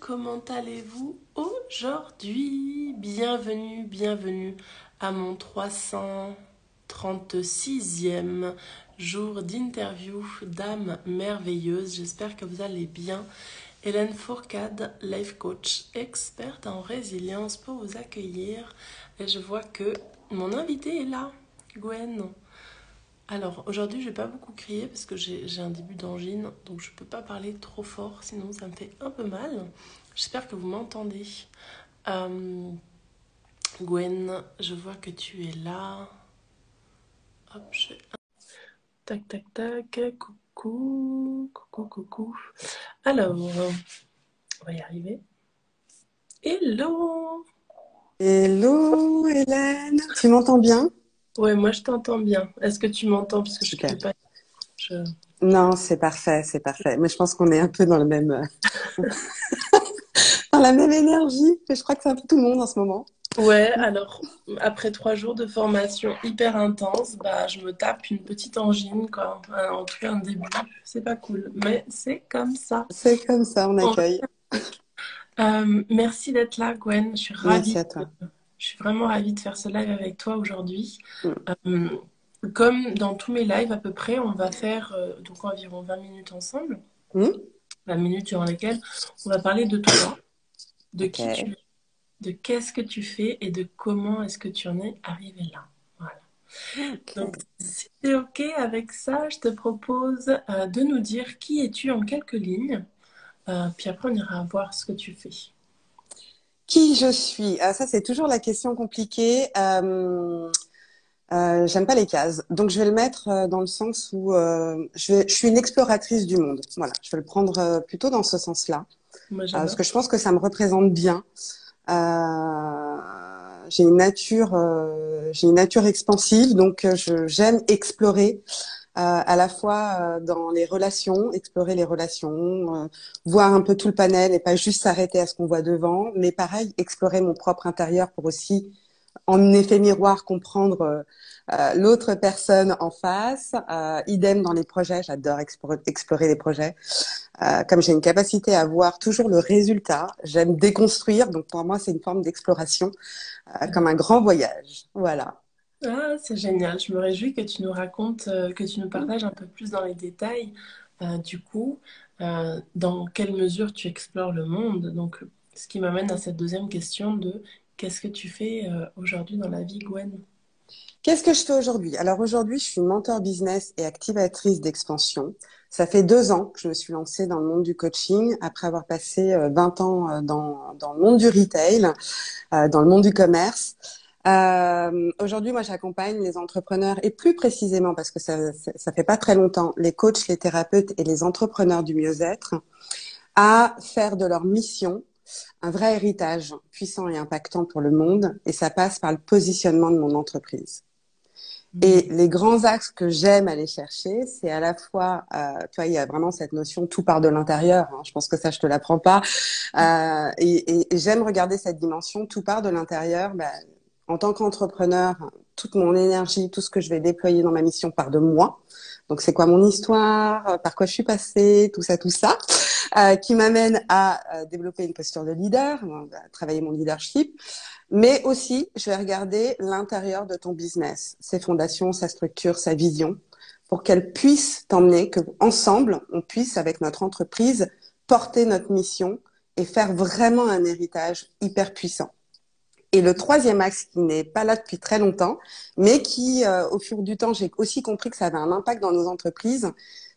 comment allez-vous aujourd'hui? Bienvenue à mon 336e jour d'interview d'âme merveilleuse. J'espère que vous allez bien. Hélène Fourcade, life coach, experte en résilience pour vous accueillir. Et je vois que mon invité est là, Gwen. Alors, aujourd'hui, je vais pas beaucoup crier parce que j'ai un début d'angine, donc je peux pas parler trop fort, sinon ça me fait un peu mal. J'espère que vous m'entendez. Euh, Gwen, je vois que tu es là. Hop, je... Tac, tac, tac. Coucou. Alors, on va y arriver. Hello! Hello Hélène, tu m'entends bien? Ouais, moi je t'entends bien. Est-ce que tu m'entends? Parce que je crie Super. pas. je- Non, c'est parfait, c'est parfait. Mais je pense qu'on est un peu dans le même, dans la même énergie. Et je crois que c'est un peu tout le monde en ce moment. Ouais, alors après 3 jours de formation hyper intense, bah je me tape une petite angine, quoi. En tout cas, un début, c'est pas cool, mais c'est comme ça. C'est comme ça, on On va accueille. avec. Merci d'être là, Gwen. Merci à toi. Je suis vraiment ravie de faire ce live avec toi aujourd'hui. Mm. Euh, Comme dans tous mes lives à peu près, on va faire donc environ 20 minutes ensemble, Mm. 20 minutes durant lesquelles on va parler de toi, de Ok. qui tu es, de qu'est-ce que tu fais et de comment est-ce que tu en es arrivé là. Voilà. Donc, Ok. si tu es OK avec ça, je te propose de nous dire qui es-tu en quelques lignes. Puis après, on ira voir ce que tu fais. Qui je suis? Ah, ça, c'est toujours la question compliquée. J'aime pas les cases. Donc, je vais le mettre dans le sens où je suis une exploratrice du monde. Voilà, je vais le prendre plutôt dans ce sens-là. Moi, Parce j'adore. que je pense que ça me représente bien. Euh, j'ai une nature expansive, donc j'aime explorer à la fois dans les relations, explorer les relations, voir un peu tout le panel et pas juste s'arrêter à ce qu'on voit devant, mais pareil, explorer mon propre intérieur pour aussi, en effet miroir, comprendre l'autre personne en face. Idem dans les projets, j'adore explorer les projets. Comme j'ai une capacité à voir toujours le résultat, j'aime déconstruire, donc pour moi c'est une forme d'exploration, comme un grand voyage. Voilà. Ah, c'est génial. Je me réjouis que tu nous racontes, que tu nous partages un peu plus dans les détails, du coup, dans quelle mesure tu explores le monde. Donc, ce qui m'amène à cette deuxième question de qu'est-ce que tu fais aujourd'hui dans la vie, Gwen? Qu'est-ce que je fais aujourd'hui? Alors aujourd'hui, je suis mentor business et activatrice d'expansion. Ça fait 2 ans que je me suis lancée dans le monde du coaching après avoir passé 20 ans dans le monde du retail, dans le monde du commerce. Aujourd'hui, moi, j'accompagne les entrepreneurs et plus précisément, parce que ça fait pas très longtemps, les coachs, les thérapeutes et les entrepreneurs du mieux-être à faire de leur mission un vrai héritage puissant et impactant pour le monde. Et ça passe par le positionnement de mon entreprise. Et Mhm. les grands axes que j'aime aller chercher, c'est à la fois, tu vois, il y a vraiment cette notion tout part de l'intérieur. Hein, je pense que ça, je te l'apprends pas. Et j'aime regarder cette dimension tout part de l'intérieur. Bah, en tant qu'entrepreneur, toute mon énergie, tout ce que je vais déployer dans ma mission part de moi. Donc, c'est quoi mon histoire, par quoi je suis passée, tout ça, qui m'amène à développer une posture de leader, à travailler mon leadership. Mais aussi, je vais regarder l'intérieur de ton business, ses fondations, sa structure, sa vision, pour qu'elle puisse t'emmener, que ensemble, on puisse, avec notre entreprise, porter notre mission et faire vraiment un héritage hyper puissant. Et le troisième axe qui n'est pas là depuis très longtemps, mais qui, au fur du temps, j'ai aussi compris que ça avait un impact dans nos entreprises,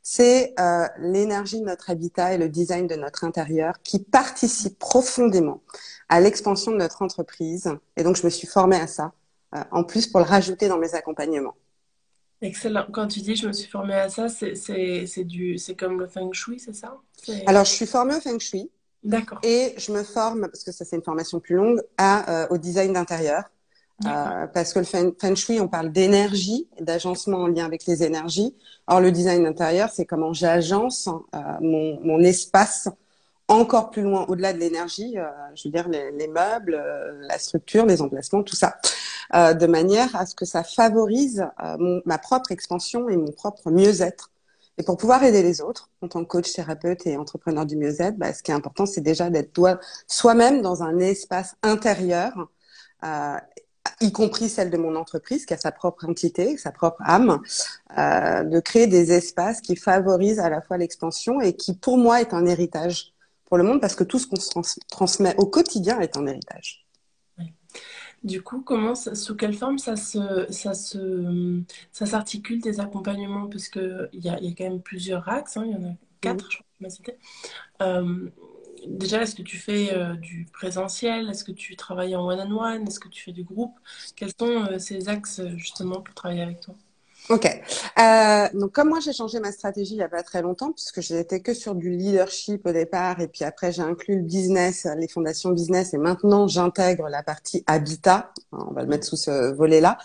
c'est l'énergie de notre habitat et le design de notre intérieur qui participe profondément à l'expansion de notre entreprise. Et donc, je me suis formée à ça, en plus pour le rajouter dans mes accompagnements. Excellent. Quand tu dis je me suis formée à ça, c'est comme le feng shui, c'est ça? Alors, je suis formée au Feng Shui D'accord. et je me forme, parce que ça c'est une formation plus longue, au design d'intérieur. D'accord. Parce que le feng shui, on parle d'énergie, d'agencement en lien avec les énergies. Or, le design intérieur, c'est comment j'agence mon espace encore plus loin, au-delà de l'énergie, je veux dire les meubles, la structure, les emplacements, tout ça, de manière à ce que ça favorise ma propre expansion et mon propre mieux-être. Et pour pouvoir aider les autres, en tant que coach, thérapeute et entrepreneur du mieux-être, ce qui est important, c'est déjà d'être soi-même dans un espace intérieur, euh, y compris celle de mon entreprise, qui a sa propre entité, sa propre âme, de créer des espaces qui favorisent à la fois l'expansion et qui, pour moi, est un héritage pour le monde, parce que tout ce qu'on se transmet au quotidien est un héritage. Du coup, sous quelle forme ça s'articule tes accompagnements? Parce que il y a quand même plusieurs axes, hein, il y en a Mm. 4, je crois que tu m'as cité. Euh, Déjà, est-ce que tu fais du présentiel? Est-ce que tu travailles en one-on-one? Est-ce que tu fais du groupe? Quels sont ces axes justement pour travailler avec toi? Ok. Donc comme moi j'ai changé ma stratégie il y a pas très longtemps puisque j'étais que sur du leadership au départ et puis après j'ai inclus le business, les fondations business et maintenant j'intègre la partie habitat. On va le mettre sous ce volet-là.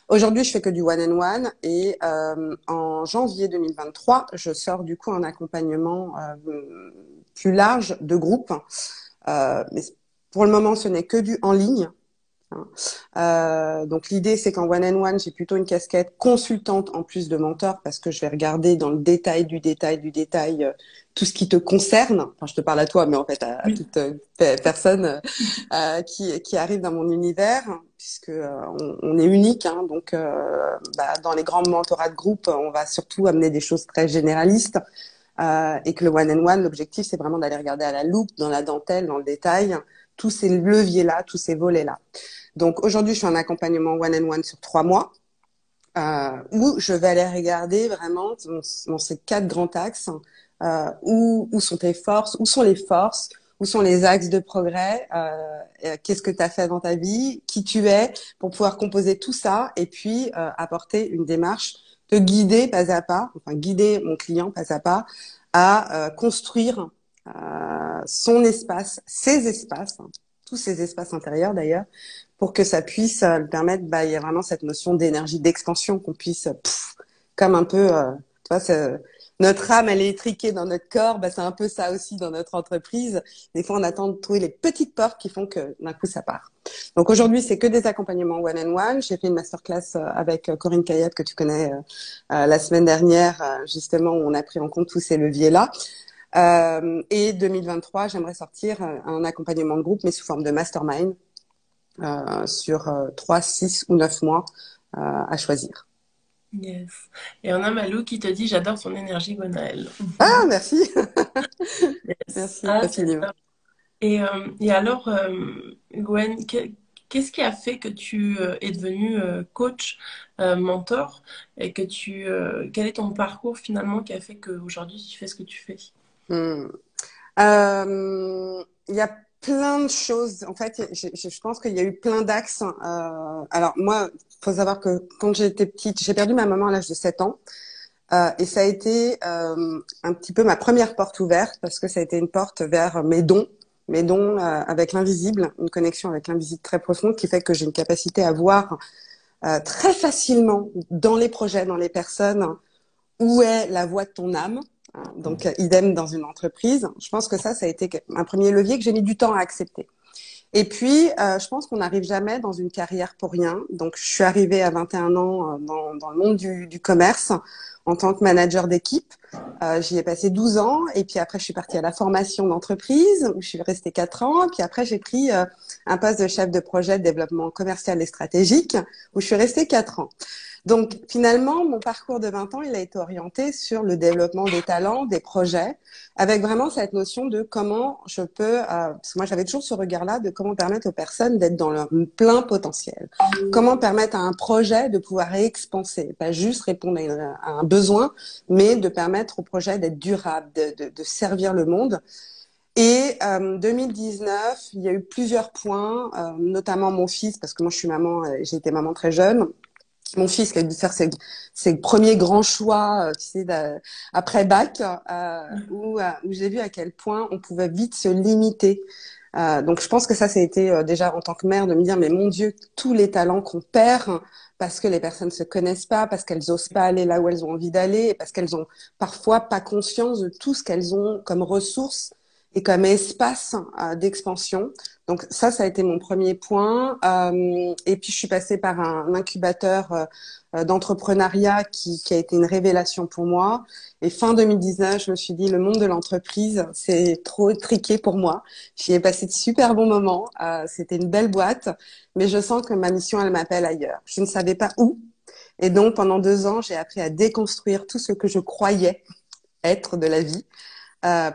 Aujourd'hui je fais que du one-on-one et en janvier 2023 je sors du coup un accompagnement plus large de groupe. Mais pour le moment ce n'est que du en ligne. Donc l'idée c'est qu'en one-on-one, j'ai plutôt une casquette consultante en plus de mentor parce que je vais regarder dans le détail du détail du détail tout ce qui te concerne. Enfin, je te parle à toi, mais en fait à Oui. toute personne qui arrive dans mon univers, puisque on est unique. Hein, donc dans les grands mentorats de groupe, on va surtout amener des choses très généralistes. Et que le one-on-one, l'objectif c'est vraiment d'aller regarder à la loupe, dans la dentelle, dans le détail, tous ces leviers-là, tous ces volets-là. Donc aujourd'hui, je suis en accompagnement one-on-one sur 3 mois, où je vais aller regarder vraiment dans ces 4 grands axes où sont tes forces, où sont les forces, où sont les axes de progrès, qu'est-ce que tu as fait dans ta vie, qui tu es, pour pouvoir composer tout ça et puis apporter une démarche, te guider pas à pas, enfin guider mon client pas à pas à construire son espace, ses espaces, hein, tous ces espaces intérieurs d'ailleurs, pour que ça puisse le permettre, il y a vraiment cette notion d'énergie d'expansion qu'on puisse, comme un peu, tu vois, notre âme, elle est étriquée dans notre corps, c'est un peu ça aussi dans notre entreprise. Des fois, on attend de trouver les petites portes qui font que d'un coup, ça part. Donc aujourd'hui, c'est que des accompagnements one-on-one. J'ai fait une masterclass avec Corinne Kayat, que tu connais, la semaine dernière, justement, où on a pris en compte tous ces leviers-là. Et 2023, j'aimerais sortir un accompagnement de groupe, mais sous forme de mastermind, sur 3, 6 ou 9 mois à choisir. Yes. Et on a Malou qui te dit j'adore son énergie, Gwenaëlle. Ah, merci. Yes. Merci Ah, c'est infiniment. top. Et alors, Gwen, qu'est-ce qui a fait que tu es devenue coach, mentor, et quel est ton parcours finalement qui a fait qu'aujourd'hui tu fais ce que tu fais? Hmm. Il y a plein de choses. En fait, je pense qu'il y a eu plein d'axes. Alors moi, faut savoir que quand j'étais petite, j'ai perdu ma maman à l'âge de 7 ans. Et ça a été un petit peu ma première porte ouverte parce que ça a été une porte vers mes dons avec l'invisible, une connexion avec l'invisible très profonde qui fait que j'ai une capacité à voir très facilement dans les projets, dans les personnes, où est la voix de ton âme. Donc, idem dans une entreprise. Je pense que ça a été un premier levier que j'ai mis du temps à accepter. Et puis, je pense qu'on n'arrive jamais dans une carrière pour rien. Donc, je suis arrivée à 21 ans dans le monde du commerce en tant que manager d'équipe. J'y ai passé 12 ans. Et puis après, je suis partie à la formation d'entreprise où je suis restée 4 ans. Puis après, j'ai pris un poste de chef de projet de développement commercial et stratégique où je suis restée 4 ans. Donc, finalement, mon parcours de 20 ans, il a été orienté sur le développement des talents, des projets, avec vraiment cette notion de comment je peux, parce que moi j'avais toujours ce regard-là, de comment permettre aux personnes d'être dans leur plein potentiel. Comment permettre à un projet de pouvoir expanser, pas juste répondre à un besoin, mais de permettre au projet d'être durable, de servir le monde. Et 2019, il y a eu plusieurs points, notamment mon fils, parce que moi je suis maman, j'ai été maman très jeune. Mon fils qui a dû faire ses premiers grands choix, tu sais, après bac, où j'ai vu à quel point on pouvait vite se limiter. Donc je pense que ça a été déjà en tant que mère de me dire, mais mon Dieu, tous les talents qu'on perd parce que les personnes se connaissent pas, parce qu'elles osent pas aller là où elles ont envie d'aller, et parce qu'elles ont parfois pas conscience de tout ce qu'elles ont comme ressources et comme espace d'expansion. Donc ça a été mon premier point. Et puis je suis passée par un incubateur d'entrepreneuriat qui a été une révélation pour moi. Et fin 2019, je me suis dit, le monde de l'entreprise, c'est trop triqué pour moi. J'y ai passé de super bons moments. C'était une belle boîte, mais je sens que ma mission, elle m'appelle ailleurs. Je ne savais pas où. Et donc, pendant 2 ans, j'ai appris à déconstruire tout ce que je croyais être de la vie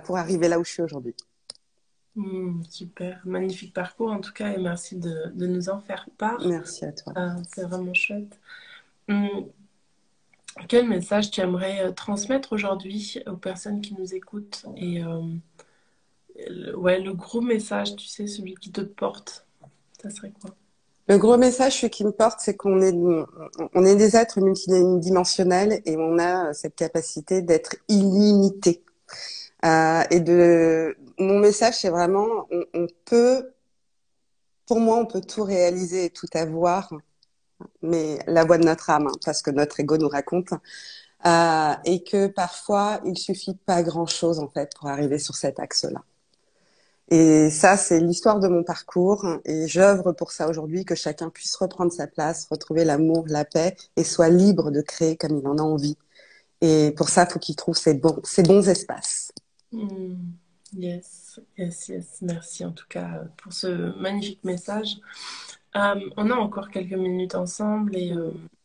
pour arriver là où je suis aujourd'hui. Super, magnifique parcours en tout cas et merci de nous en faire part. Merci à toi. C'est vraiment chouette. Hum, Quel message tu aimerais transmettre aujourd'hui aux personnes qui nous écoutent et ouais, le gros message, tu sais, celui qui te porte, ça serait quoi? Le gros message qui me porte, c'est on est des êtres multidimensionnels et on a cette capacité d'être illimité. Mon message, c'est vraiment, on peut, pour moi, on peut tout réaliser et tout avoir, mais la voix de notre âme, hein, parce que notre ego nous raconte, et que parfois, il suffit pas grand-chose en fait pour arriver sur cet axe-là. Et ça, c'est l'histoire de mon parcours et j'œuvre pour ça aujourd'hui, que chacun puisse reprendre sa place, retrouver l'amour, la paix et soit libre de créer comme il en a envie. Et pour ça, il faut qu'il trouve ses bons espaces. Yes, yes, yes. Merci en tout cas pour ce magnifique message. On a encore quelques minutes ensemble et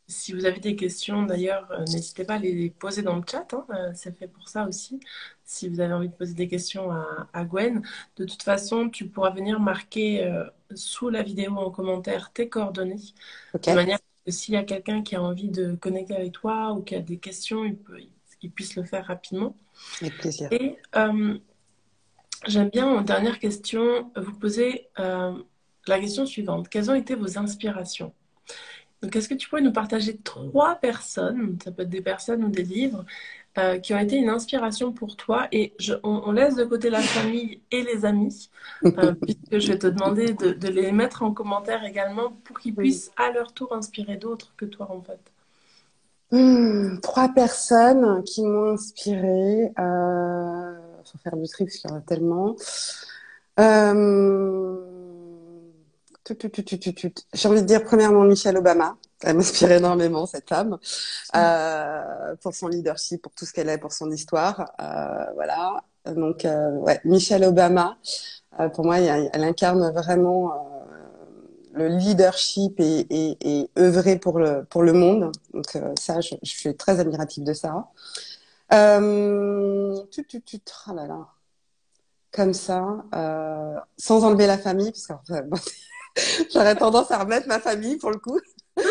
si vous avez des questions d'ailleurs, n'hésitez pas à les poser dans le chat, hein, c'est fait pour ça aussi. Si vous avez envie de poser des questions à Gwen, de toute façon, tu pourras venir marquer sous la vidéo en commentaire tes coordonnées, Ok? de manière que s'il y a quelqu'un qui a envie de connecter avec toi ou qui a des questions, il puisse le faire rapidement. Avec plaisir. Et j'aime bien, en dernière question, vous poser la question suivante. Quelles ont été vos inspirations? Donc, est-ce que tu pourrais nous partager 3 personnes, ça peut être des personnes ou des livres, qui ont été une inspiration pour toi? Et on laisse de côté la famille et les amis, puisque je vais te demander de les mettre en commentaire également pour qu'ils puissent à leur tour inspirer d'autres que toi, en fait. 3 personnes qui m'ont inspirée. Faut faire du tri parce qu'il y en a tellement. Euh, J'ai envie de dire premièrement Michelle Obama. Elle m'inspire énormément, cette femme, pour son leadership, pour tout ce qu'elle est, pour son histoire. Voilà. Donc, ouais, Michelle Obama, pour moi, elle incarne vraiment le leadership et œuvrer pour le monde. Donc, ça, je suis très admirative de ça. Oh là là. Comme ça, sans enlever la famille, parce que j'aurais tendance à remettre ma famille pour le coup. Ça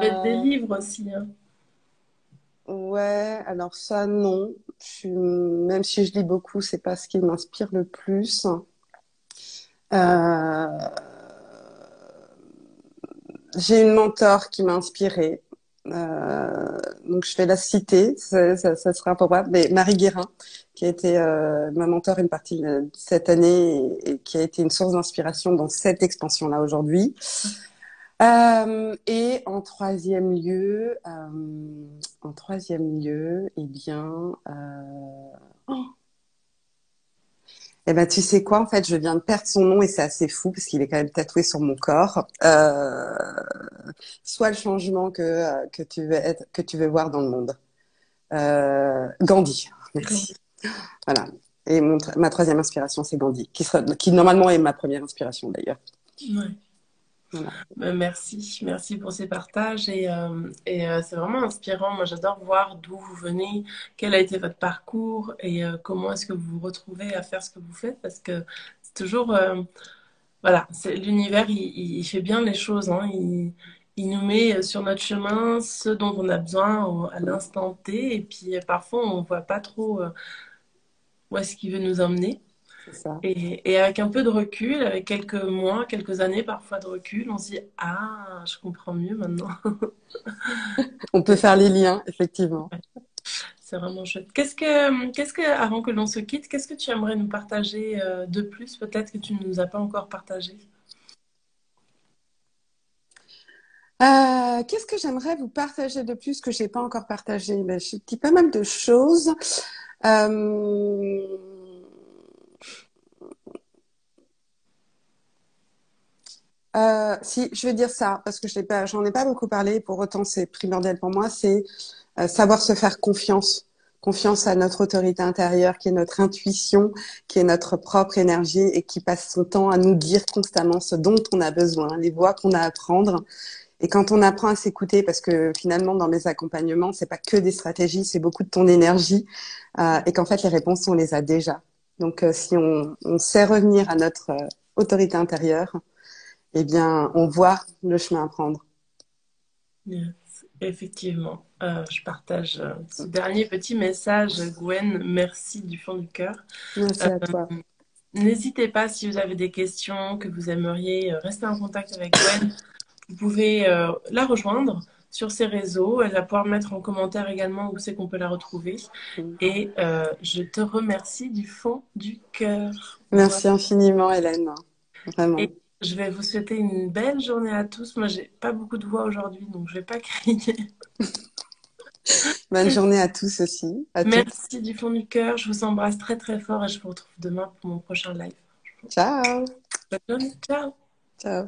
peut être des Euh, livres aussi, hein. ouais, alors ça, non. Même si je lis beaucoup, c'est pas ce qui m'inspire le plus. Euh, j'ai une mentor qui m'a inspirée. Donc je vais la citer, ça sera improbable, mais Marie Guérin, qui a été ma mentor une partie de cette année et qui a été une source d'inspiration dans cette expansion-là aujourd'hui. Et en troisième lieu, eh bien, eh ben, tu sais quoi, en fait, je viens de perdre son nom et c'est assez fou parce qu'il est quand même tatoué sur mon corps. Soit le changement que tu veux voir dans le monde. Gandhi, merci. Voilà. Et ma troisième inspiration, c'est Gandhi, qui normalement est ma première inspiration d'ailleurs. Ouais. Voilà. Merci, merci pour ces partages et c'est vraiment inspirant. Moi, j'adore voir d'où vous venez, quel a été votre parcours et comment est-ce que vous vous retrouvez à faire ce que vous faites parce que c'est toujours, voilà, l'univers, il fait bien les choses, hein. Il nous met sur notre chemin ce dont on a besoin à l'instant T et puis parfois on voit pas trop où est-ce qu'il veut nous emmener. C'est ça. Et avec un peu de recul, avec quelques mois, quelques années parfois de recul, on se dit, ah, je comprends mieux maintenant. On peut faire les liens, effectivement. C'est vraiment chouette. Avant que l'on se quitte, qu'est-ce que tu aimerais nous partager de plus, peut-être que tu ne nous as pas encore partagé? Qu'est-ce que j'aimerais vous partager de plus que j'ai pas encore partagé? Ben, je dis pas mal de choses. Euh, si, je vais dire ça, parce que j'en ai pas beaucoup parlé, pour autant c'est primordial pour moi, c'est savoir se faire confiance. Confiance à notre autorité intérieure, qui est notre intuition, qui est notre propre énergie et qui passe son temps à nous dire constamment ce dont on a besoin, les voies qu'on a à prendre. Et quand on apprend à s'écouter, parce que finalement dans mes accompagnements, c'est pas que des stratégies, c'est beaucoup de ton énergie, et qu'en fait les réponses on les a déjà. Donc si on sait revenir à notre autorité intérieure, eh bien on voit le chemin à prendre. Yes. Effectivement, je partage ce dernier petit message, Gwen. Merci du fond du cœur. Merci Euh, à toi. N'hésitez pas si vous avez des questions, que vous aimeriez rester en contact avec Gwen. Vous pouvez la rejoindre sur ses réseaux. Elle va pouvoir mettre en commentaire également où c'est qu'on peut la retrouver. Et je te remercie du fond du cœur. Voilà. Merci infiniment, Hélène. Et Vraiment. je vais vous souhaiter une belle journée à tous. Moi, j'ai pas beaucoup de voix aujourd'hui, donc je vais pas crier. Bonne journée à tous aussi, à toutes. Merci du fond du cœur. Je vous embrasse très très fort et je vous retrouve demain pour mon prochain live. Ciao. Bonne journée. Ciao. Ciao.